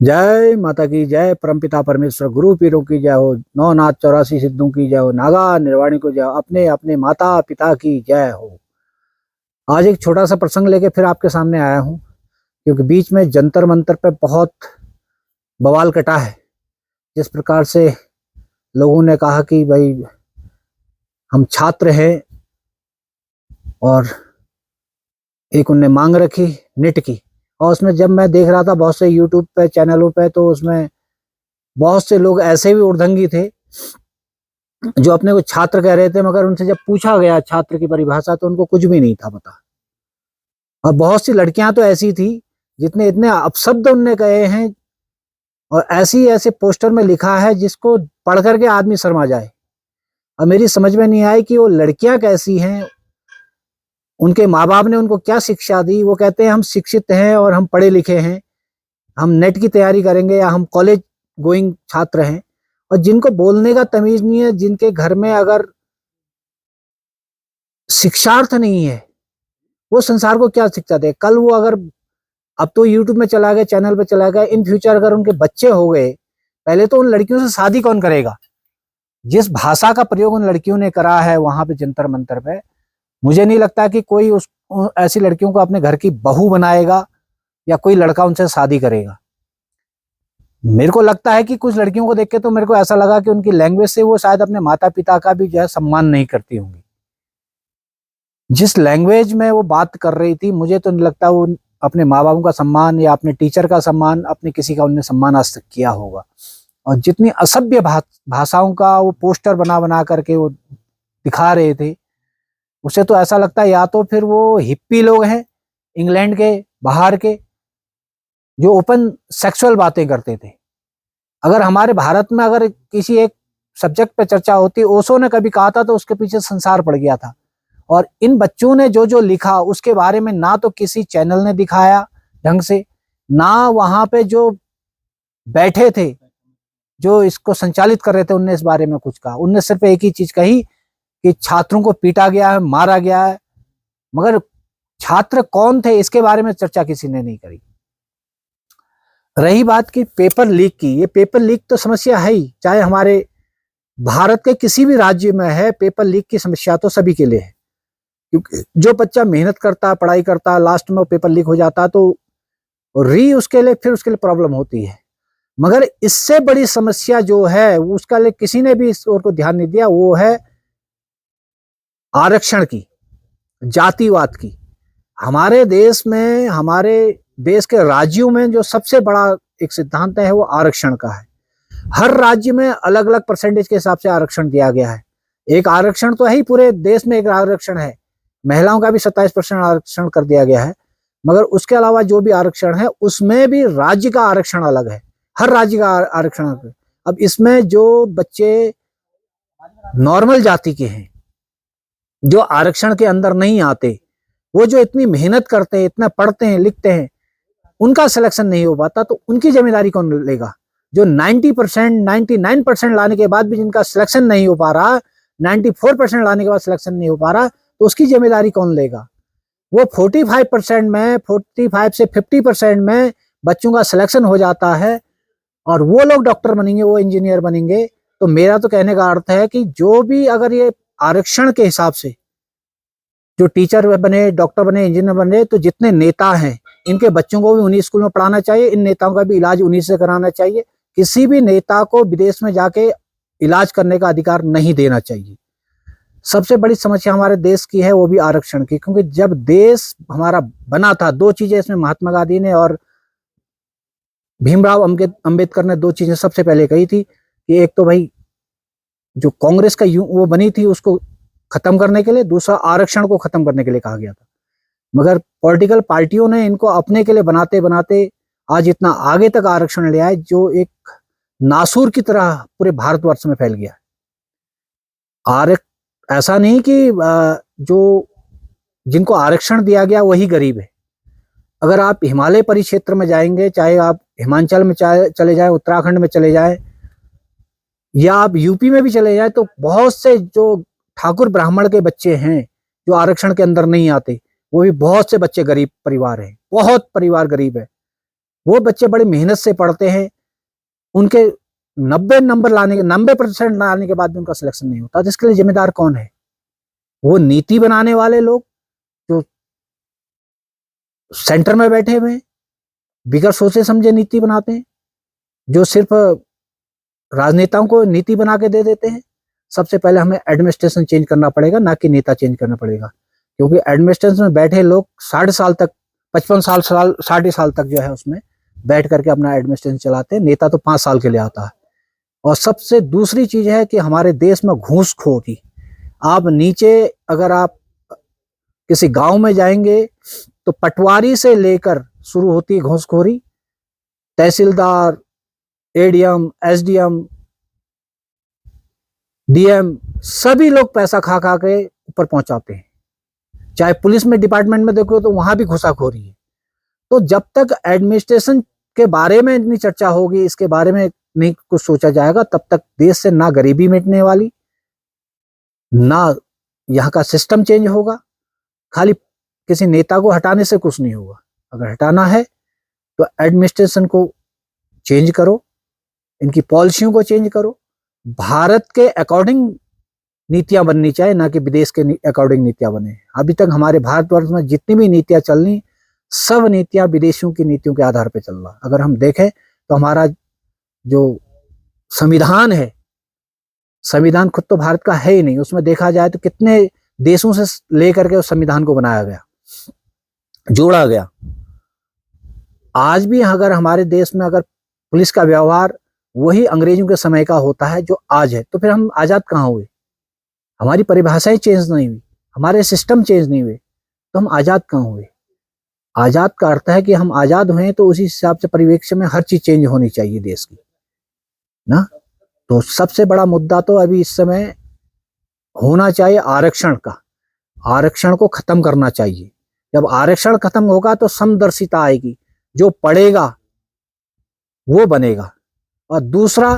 जय माता की जय। परमपिता परमेश्वर गुरु पीरों की जय हो। नौनाथ 84 सिद्धों की जय हो। नागा निर्वाणी को जय हो। अपने अपने माता पिता की जय हो। आज एक छोटा सा प्रसंग लेके फिर आपके सामने आया हूँ, क्योंकि बीच में जंतर मंतर पे बहुत बवाल कटा है। जिस प्रकार से लोगों ने कहा कि भाई हम छात्र हैं, और एक उनने मांग रखी नेट की। और उसमें जब मैं देख रहा था बहुत से यूट्यूब पे चैनलों पे, तो उसमें बहुत से लोग ऐसे भी उर्दंगी थे जो अपने को छात्र कह रहे थे, मगर उनसे जब पूछा गया छात्र की परिभाषा तो उनको कुछ भी नहीं था पता। और बहुत सी लड़कियां तो ऐसी थी जितने इतने अपशब्द उनने कहे हैं, और ऐसी ऐसे पोस्टर में लिखा है जिसको पढ़ करके आदमी शर्मा जाए। अब मेरी समझ में नहीं आई कि वो लड़कियां कैसी हैं, उनके माँ बाप ने उनको क्या शिक्षा दी। वो कहते हैं हम शिक्षित हैं और हम पढ़े लिखे हैं, हम नेट की तैयारी करेंगे, या हम कॉलेज गोइंग छात्र हैं। और जिनको बोलने का तमीज नहीं है, जिनके घर में अगर शिक्षार्थ नहीं है, वो संसार को क्या शिक्षा दे। कल वो अगर अब तो यूट्यूब में चला गया, चैनल पे चला गया, इन फ्यूचर अगर उनके बच्चे हो गए, पहले तो उन लड़कियों से शादी कौन करेगा। जिस भाषा का प्रयोग उन लड़कियों ने करा है वहां पे जंतर मंतर पे, मुझे नहीं लगता कि कोई उस ऐसी लड़कियों को अपने घर की बहू बनाएगा या कोई लड़का उनसे शादी करेगा। मेरे को लगता है कि कुछ लड़कियों को देख के तो मेरे को ऐसा लगा कि उनकी लैंग्वेज से वो शायद अपने माता पिता का भी जो है सम्मान नहीं करती होंगी। जिस लैंग्वेज में वो बात कर रही थी, मुझे तो नहीं लगता वो अपने माँ बापों का सम्मान या अपने टीचर का सम्मान, अपने किसी का उनने सम्मान आज तक किया होगा। और जितनी असभ्य भाषाओं का वो पोस्टर बना बना करके वो दिखा रहे थे, उससे तो ऐसा लगता है या तो फिर वो हिप्पी लोग हैं इंग्लैंड के बाहर के, जो ओपन सेक्सुअल बातें करते थे। अगर हमारे भारत में अगर किसी एक सब्जेक्ट पे चर्चा होती, ओशो ने कभी कहा था तो उसके पीछे संसार पड़ गया था। और इन बच्चों ने जो जो लिखा उसके बारे में ना तो किसी चैनल ने दिखाया ढंग से, ना वहां पे जो बैठे थे जो इसको संचालित कर रहे थे उनने इस बारे में कुछ कहा। उनने सिर्फ एक ही चीज कही कि छात्रों को पीटा गया है, मारा गया है, मगर छात्र कौन थे इसके बारे में चर्चा किसी ने नहीं करी। रही बात की पेपर लीक की, ये पेपर लीक तो समस्या है ही, चाहे हमारे भारत के किसी भी राज्य में है। पेपर लीक की समस्या तो सभी के लिए है, क्योंकि जो बच्चा मेहनत करता है, पढ़ाई करता है, लास्ट में वो पेपर लीक हो जाता है तो उसके लिए फिर उसके लिए प्रॉब्लम होती है। मगर इससे बड़ी समस्या जो है उसका लिए किसी ने भी इस ओर को ध्यान नहीं दिया, वो है आरक्षण की, जातिवाद की। हमारे देश में, हमारे देश के राज्यों में जो सबसे बड़ा एक सिद्धांत है वो आरक्षण का है। हर राज्य में अलग अलग परसेंटेज के हिसाब से आरक्षण दिया गया है। एक आरक्षण तो है ही, पूरे देश में एक आरक्षण है। महिलाओं का भी 27% आरक्षण कर दिया गया है, मगर उसके अलावा जो भी आरक्षण है उसमें भी राज्य का आरक्षण अलग है। हर राज्य का आरक्षण अलग है। अब इसमें जो बच्चे नॉर्मल जाति के हैं, जो आरक्षण के अंदर नहीं आते, वो जो इतनी मेहनत करते हैं, इतना पढ़ते हैं, लिखते हैं, उनका सिलेक्शन नहीं हो पाता, तो उनकी जिम्मेदारी कौन लेगा। जो 90%, 99% लाने के बाद भी जिनका सिलेक्शन नहीं हो पा रहा, 94% लाने के बाद सिलेक्शन नहीं हो पा रहा, तो उसकी जिम्मेदारी कौन लेगा। वो 45% में, 45 से 50% में बच्चों का सिलेक्शन हो जाता है और वो लोग डॉक्टर बनेंगे, वो इंजीनियर बनेंगे। तो मेरा तो कहने का अर्थ है कि जो भी अगर ये आरक्षण के हिसाब से जो टीचर बने, डॉक्टर बने, इंजीनियर बने, तो जितने नेता हैं इनके बच्चों को भी उन्हीं स्कूल में पढ़ाना चाहिए, इन नेताओं का भी इलाज उन्हीं से कराना चाहिए। किसी भी नेता को विदेश में जाके इलाज करने का अधिकार नहीं देना चाहिए। सबसे बड़ी समस्या हमारे देश की है वो भी आरक्षण की, क्योंकि जब देश हमारा बना था, दो चीजें इसमें महात्मा गांधी ने और भीमराव अंबेडकर ने दो चीजें सबसे पहले कही थी कि एक तो भाई जो कांग्रेस का वो बनी थी उसको खत्म करने के लिए, दूसरा आरक्षण को खत्म करने के लिए कहा गया था। मगर पॉलिटिकल पार्टियों ने इनको अपने के लिए बनाते बनाते आज इतना आगे तक आरक्षण ले आए, जो एक नासूर की तरह पूरे भारतवर्ष में फैल गया है। ऐसा नहीं कि जो जिनको आरक्षण दिया गया वही गरीब है। अगर आप हिमालय परिक्षेत्र में जाएंगे, चाहे आप हिमाचल में चले जाए, उत्तराखंड में चले जाए, या आप यूपी में भी चले जाए, तो बहुत से जो ठाकुर ब्राह्मण के बच्चे हैं जो आरक्षण के अंदर नहीं आते, वो भी बहुत से बच्चे गरीब परिवार हैं, बहुत परिवार गरीब है। वो बच्चे बड़ी मेहनत से पढ़ते हैं, उनके 90% लाने के बाद भी उनका सिलेक्शन नहीं होता। तो इसके लिए जिम्मेदार कौन है? वो नीति बनाने वाले लोग जो सेंटर में बैठे हुए हैं, बिगड़ सोचे समझे नीति बनाते हैं, जो सिर्फ राजनेताओं को नीति बना के दे देते हैं। सबसे पहले हमें एडमिनिस्ट्रेशन चेंज करना पड़ेगा, ना कि नेता चेंज करना पड़ेगा। क्योंकि एडमिनिस्ट्रेशन में बैठे लोग 60 साल तक, 55 साल 60 साल तक जो है उसमें बैठ करके अपना एडमिनिस्ट्रेशन चलाते हैं। नेता तो 5 साल के लिए आता है। और सबसे दूसरी चीज है कि हमारे देश में घूसखोरी। आप नीचे अगर आप किसी गांव में जाएंगे तो पटवारी से लेकर शुरू होती है घूसखोरी। तहसीलदार, एडीएम, एसडीएम, डीएम, सभी लोग पैसा खा खा के ऊपर पहुंचाते हैं। चाहे पुलिस में डिपार्टमेंट में देखो तो वहां भी घुसाखोरी है। तो जब तक एडमिनिस्ट्रेशन के बारे में इतनी चर्चा होगी, इसके बारे में नहीं कुछ सोचा जाएगा, तब तक देश से ना गरीबी मिटने वाली, ना यहाँ का सिस्टम चेंज होगा। खाली किसी नेता को हटाने से कुछ नहीं होगा। अगर हटाना है तो एडमिनिस्ट्रेशन को चेंज करो, इनकी पॉलिसियों को चेंज करो। भारत के अकॉर्डिंग नीतियां बननी चाहिए, ना कि विदेश के अकॉर्डिंग नीतियां बने। अभी तक हमारे भारतवर्ष में जितनी भी नीतियां चल रही, सब नीतियां विदेशियों की नीतियों के आधार पर चल रहा। अगर हम देखें तो हमारा जो संविधान है, संविधान खुद तो भारत का है ही नहीं। उसमें देखा जाए तो कितने देशों से लेकर के उस संविधान को बनाया गया, जोड़ा गया। आज भी अगर हमारे देश में अगर पुलिस का व्यवहार वही अंग्रेजों के समय का होता है जो आज है, तो फिर हम आजाद कहाँ हुए? हमारी परिभाषाएं चेंज नहीं हुई, हमारे सिस्टम चेंज नहीं हुए, तो हम आजाद कहाँ हुए? आजाद का अर्थ है कि हम आजाद हुए तो उसी हिसाब से परिवेश में हर चीज चेंज होनी चाहिए देश की ना। तो सबसे बड़ा मुद्दा तो अभी इस समय होना चाहिए आरक्षण का। आरक्षण को खत्म करना चाहिए। जब आरक्षण खत्म होगा तो समदर्शिता आएगी, जो पढ़ेगा वो बनेगा। और दूसरा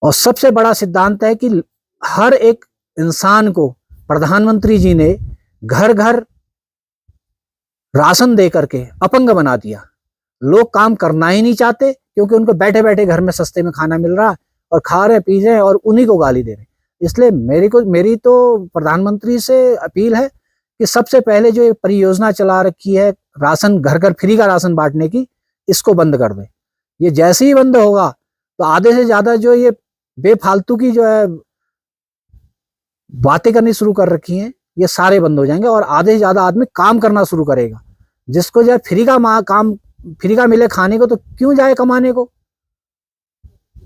और सबसे बड़ा सिद्धांत है कि हर एक इंसान को प्रधानमंत्री जी ने घर घर राशन दे करके अपंग बना दिया। लोग काम करना ही नहीं चाहते, क्योंकि उनको बैठे बैठे घर में सस्ते में खाना मिल रहा और खा रहे पी रहे और उन्हीं को गाली दे रहे। इसलिए मेरी तो प्रधानमंत्री से अपील है कि सबसे पहले जो परियोजना चला रखी है राशन, घर घर फ्री का राशन बांटने की, इसको बंद कर दें। ये जैसे ही बंद होगा तो आधे से ज्यादा जो ये बेफालतू की जो है बातें करनी शुरू कर रखी हैं, ये सारे बंद हो जाएंगे और आधे से ज्यादा आदमी काम करना शुरू करेगा। जिसको जो फ्री का मिले खाने को, तो क्यों जाए कमाने को?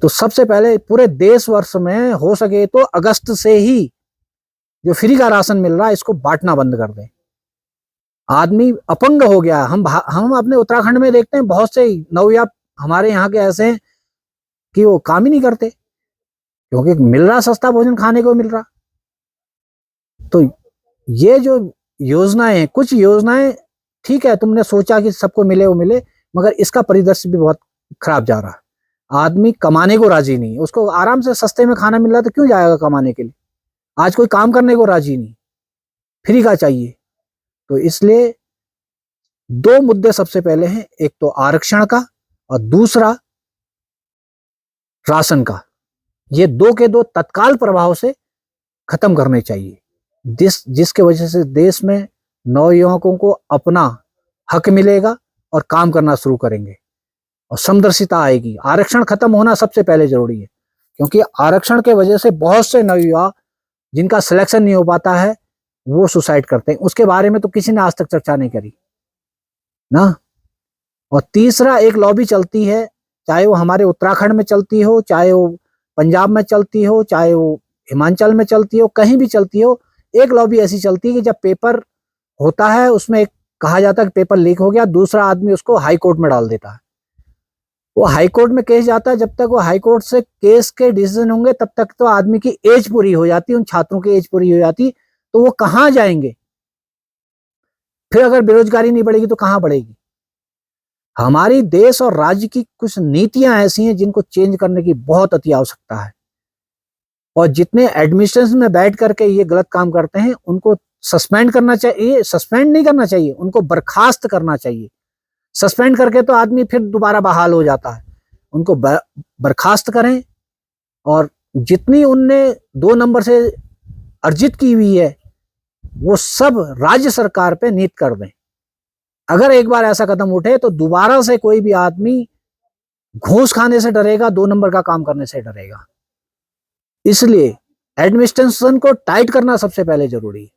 तो सबसे पहले पूरे देश वर्ष में हो सके तो अगस्त से ही जो फ्री का राशन मिल रहा है इसको बांटना बंद कर दें। आदमी अपंग हो गया। हम अपने उत्तराखंड में देखते हैं बहुत से नवयुवक हमारे यहाँ के ऐसे हैं कि वो काम ही नहीं करते, क्योंकि मिल रहा सस्ता भोजन खाने को मिल रहा। तो ये जो योजनाएं हैं, कुछ योजनाएं ठीक है, तुमने सोचा कि सबको मिले वो मिले, मगर इसका परिदृश्य भी बहुत खराब जा रहा है। आदमी कमाने को राजी नहीं है। उसको आराम से सस्ते में खाना मिल रहा है तो क्यों जाएगा कमाने के लिए? आज कोई काम करने को राजी नहीं, फ्री का चाहिए। तो इसलिए दो मुद्दे सबसे पहले हैं, एक तो आरक्षण का और दूसरा राशन का। ये दो के दो तत्काल प्रभाव से खत्म करने चाहिए, जिसके वजह से देश में नवयुवकों को अपना हक मिलेगा और काम करना शुरू करेंगे और समदर्शिता आएगी। आरक्षण खत्म होना सबसे पहले जरूरी है, क्योंकि आरक्षण के वजह से बहुत से नवयुवक जिनका सिलेक्शन नहीं हो पाता है वो सुसाइड करते हैं। उसके बारे में तो किसी ने आज तक चर्चा नहीं करी ना। और तीसरा, एक लॉबी चलती है, चाहे वो हमारे उत्तराखंड में चलती हो, चाहे वो पंजाब में चलती हो, चाहे वो हिमाचल में चलती हो, कहीं भी चलती हो। एक लॉबी ऐसी चलती है कि जब पेपर होता है उसमें एक कहा जाता है कि पेपर लीक हो गया, दूसरा आदमी उसको हाई कोर्ट में डाल देता है। वो हाई कोर्ट में केस जाता है, जब तक वो हाई कोर्ट से केस के डिसीजन होंगे तब तक तो आदमी की एज पूरी हो जाती, उन छात्रों की एज पूरी हो जाती, तो वो कहाँ जाएंगे? फिर अगर बेरोजगारी नहीं बढ़ेगी तो कहाँ बढ़ेगी? हमारी देश और राज्य की कुछ नीतियां ऐसी हैं जिनको चेंज करने की बहुत अति आवश्यकता है। और जितने एडमिनिस्ट्रेशन में बैठ करके ये गलत काम करते हैं उनको सस्पेंड करना चाहिए। सस्पेंड नहीं करना चाहिए, उनको बर्खास्त करना चाहिए। सस्पेंड करके तो आदमी फिर दोबारा बहाल हो जाता है। उनको बर्खास्त करें और जितनी उनने 2 नंबर से अर्जित की हुई है वो सब राज्य सरकार पे नीत कर दें। अगर एक बार ऐसा कदम उठे तो दोबारा से कोई भी आदमी घूस खाने से डरेगा, 2 नंबर का काम करने से डरेगा। इसलिए एडमिनिस्ट्रेशन को टाइट करना सबसे पहले जरूरी है,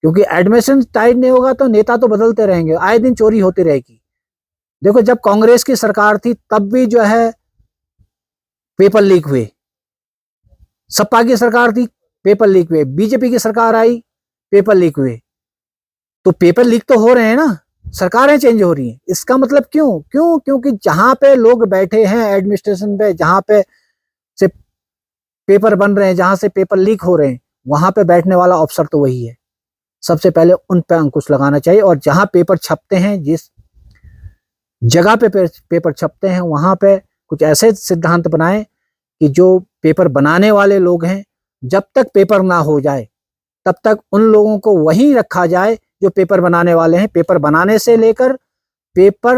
क्योंकि एडमिनिस्ट्रेशन टाइट नहीं होगा तो नेता तो बदलते रहेंगे, आए दिन चोरी होती रहेगी। देखो जब कांग्रेस की सरकार थी तब भी जो है पेपर लीक हुए, सपा की सरकार थी पेपर लीक हुए, बीजेपी की सरकार आई पेपर लीक हुए। तो पेपर लीक तो हो रहे हैं ना, सरकारें चेंज हो रही हैं। इसका मतलब क्योंकि जहां पे लोग बैठे हैं एडमिनिस्ट्रेशन पे, जहां पे से पेपर बन रहे हैं, जहां से पेपर लीक हो रहे हैं, वहां पे बैठने वाला अफसर तो वही है। सबसे पहले उन पे अंकुश लगाना चाहिए। और जहां पेपर छपते हैं, जिस जगह पे पेपर छपते हैं, वहां पे कुछ ऐसे सिद्धांत बनाएं कि जो पेपर बनाने वाले लोग हैं, जब तक पेपर ना हो जाए तब तक उन लोगों को वहीं रखा जाए जो पेपर बनाने वाले हैं। पेपर बनाने से लेकर पेपर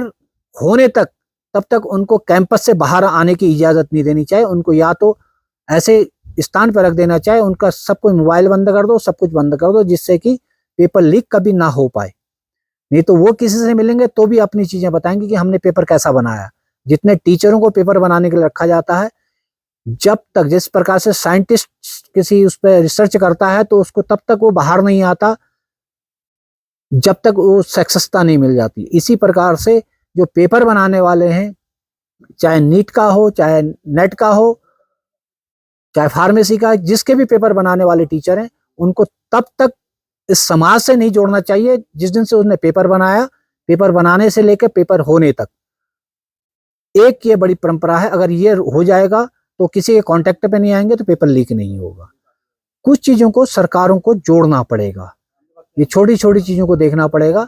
होने तक, तब तक उनको कैंपस से बाहर आने की इजाजत नहीं देनी चाहिए। उनको या तो ऐसे स्थान पर रख देना चाहिए, उनका सब कुछ मोबाइल बंद कर दो, सब कुछ बंद कर दो, जिससे कि पेपर लीक कभी ना हो पाए। नहीं तो वो किसी से मिलेंगे तो भी अपनी चीजें बताएंगे कि हमने पेपर कैसा बनाया। जितने टीचरों को पेपर बनाने के लिए रखा जाता है, जब तक जिस प्रकार से साइंटिस्ट किसी उस पर रिसर्च करता है तो उसको तब तक वो बाहर नहीं आता जब तक वो सक्सेसता नहीं मिल जाती। इसी प्रकार से जो पेपर बनाने वाले हैं, चाहे नीट का हो, चाहे नेट का हो, चाहे फार्मेसी का, जिसके भी पेपर बनाने वाले टीचर हैं, उनको तब तक इस समाज से नहीं जोड़ना चाहिए जिस दिन से उसने पेपर बनाया। पेपर बनाने से लेकर पेपर होने तक एक ये बड़ी परंपरा है। अगर ये हो जाएगा तो किसी के कांटेक्ट पे नहीं आएंगे तो पेपर लीक नहीं होगा। कुछ चीजों को सरकारों को जोड़ना पड़ेगा, ये छोटी छोटी चीजों को देखना पड़ेगा,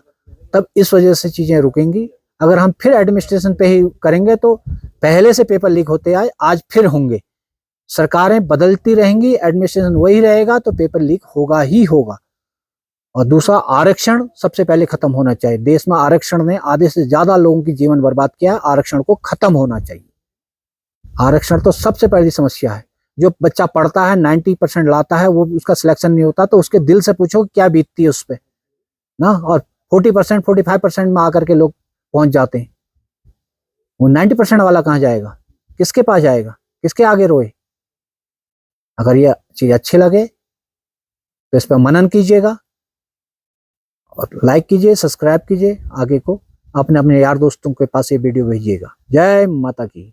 तब इस वजह से चीजें रुकेंगी। अगर हम फिर एडमिनिस्ट्रेशन पे ही करेंगे तो पहले से पेपर लीक होते आए, आज फिर होंगे। सरकारें बदलती रहेंगी, एडमिनिस्ट्रेशन वही रहेगा तो पेपर लीक होगा ही होगा। और दूसरा, आरक्षण सबसे पहले खत्म होना चाहिए। देश में आरक्षण ने आधे से ज्यादा लोगों की जीवन बर्बाद किया। आरक्षण को खत्म होना चाहिए। आरक्षण तो सबसे पहली समस्या है। जो बच्चा पढ़ता है 90% लाता है, वो उसका सिलेक्शन नहीं होता तो उसके दिल से पूछो क्या बीतती है उस पर ना। और 40% 45% में आकर के लोग पहुंच जाते हैं। वो 90% वाला कहाँ जाएगा, किसके पास जाएगा, किसके आगे रोए। अगर ये चीज अच्छी लगे तो इस पर मनन कीजिएगा और लाइक कीजिए, सब्सक्राइब कीजिए। आगे को अपने अपने यार दोस्तों के पास ये वीडियो भेजिएगा। जय माता की।